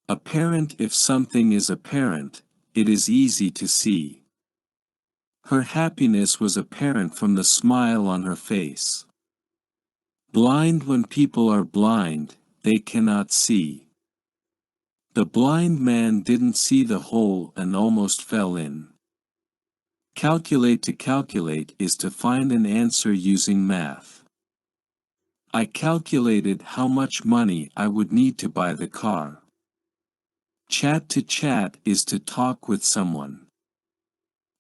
Apparent. If something is apparent, it is easy to see. Her happiness was apparent from the smile on her face. Blind. When people are blind, they cannot see. The blind man didn't see the hole and almost fell in. Calculate. To calculate is to find an answer using math. I calculated how much money I would need to buy the car. Chat. To chat is to talk with someone.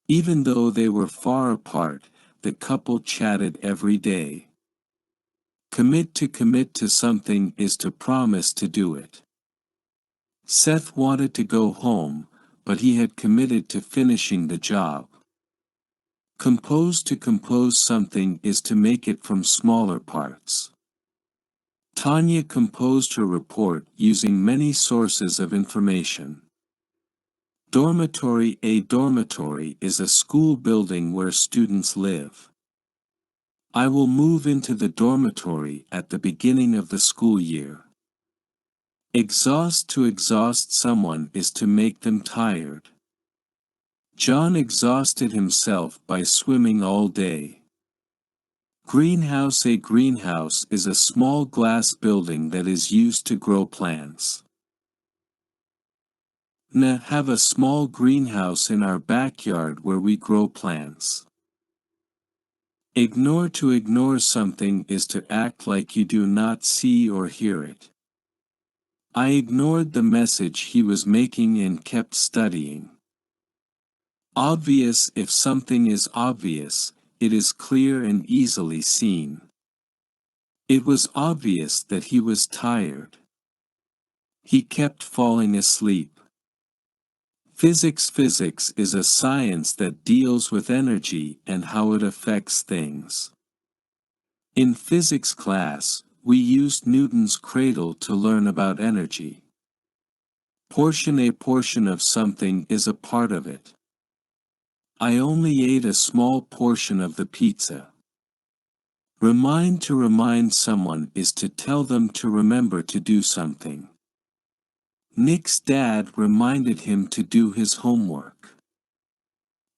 Even though they were far apart, the couple chatted every day. Commit. To commit to something is to promise to do it. Seth wanted to go home, but he had committed to finishing the job. Compose. To compose something is to make it from smaller parts. Tanya composed her report using many sources of information. Dormitory. A dormitory is a school building where students live. I will move into the dormitory at the beginning of the school year. Exhaust. To exhaust someone is to make them tired. John exhausted himself by swimming all day. Greenhouse. A greenhouse is a small glass building that is used to grow plants. Have a small greenhouse in our backyard where we grow plants. Ignore. To ignore something is to act like you do not see or hear it. I ignored the message he was making and kept studying. Obvious. If something is obvious, it is clear and easily seen. It was obvious that he was tired. He kept falling asleep. Physics. Physics is a science that deals with energy and how it affects things. In physics class, we used Newton's cradle to learn about energy. Portion. A portion of something is a part of it. I only ate a small portion of the pizza. Remind. To remind someone is to tell them to remember to do something. Nick's dad reminded him to do his homework.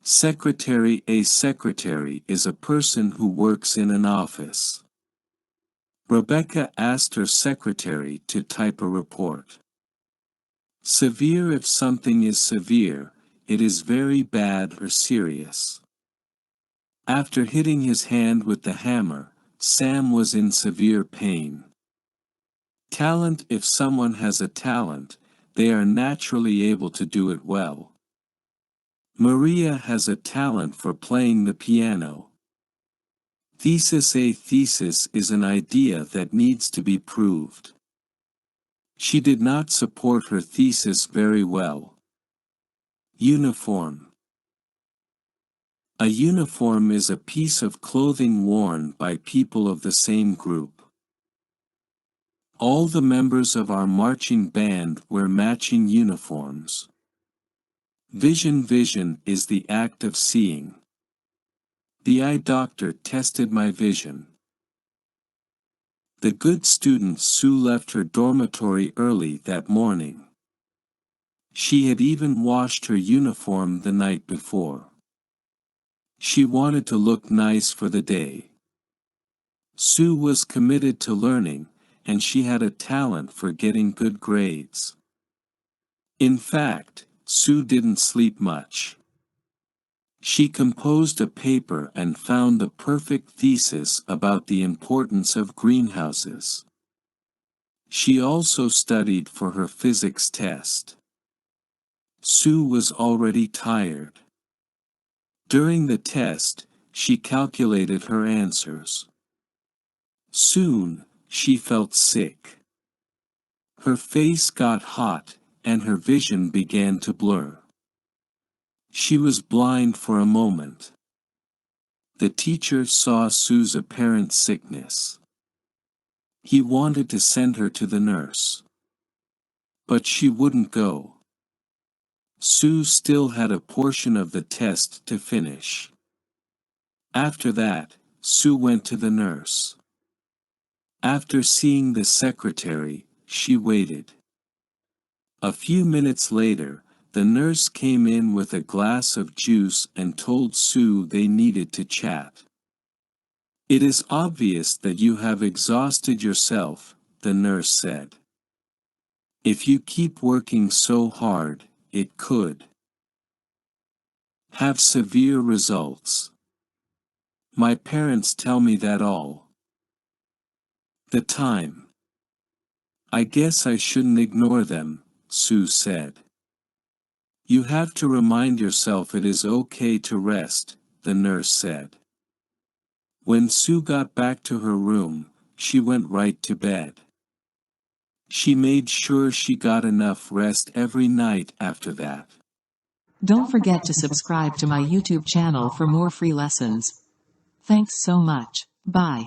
Secretary. A secretary is a person who works in an office. Rebecca asked her secretary to type a report. Severe. If something is severe, it is very bad or serious. After hitting his hand with the hammer, Sam was in severe pain. Talent. If someone has a talent, they are naturally able to do it well. Maria has a talent for playing the piano. Thesis. A thesis is an idea that needs to be proved. She did not support her thesis very well. Uniform. A uniform is a piece of clothing worn by people of the same group. All the members of our marching band wear matching uniforms. Vision. Vision is the act of seeing. The eye doctor tested my vision. The good student Sue left her dormitory early that morning. She had even washed her uniform the night before. She wanted to look nice for the day. Sue was committed to learning, and she had a talent for getting good grades. In fact, Sue didn't sleep much. She composed a paper and found the perfect thesis about the importance of greenhouses. She also studied for her physics test. Sue was already tired. During the test, she calculated her answers. Soon, she felt sick. Her face got hot, and her vision began to blur. She was blind for a moment. The teacher saw Sue's apparent sickness. He wanted to send her to the nurse. But she wouldn't go. Sue still had a portion of the test to finish. After that, Sue went to the nurse. After seeing the secretary, she waited. A few minutes later, the nurse came in with a glass of juice and told Sue they needed to chat. "It is obvious that you have exhausted yourself," the nurse said. "If you keep working so hard, it could have severe results. My parents tell me that all the time. I guess I shouldn't ignore them," Sue said. "You have to remind yourself it is okay to rest," the nurse said. When Sue got back to her room, she went right to bed. She made sure she got enough rest every night after that. Don't forget to subscribe to my YouTube channel for more free lessons. Thanks so much. Bye.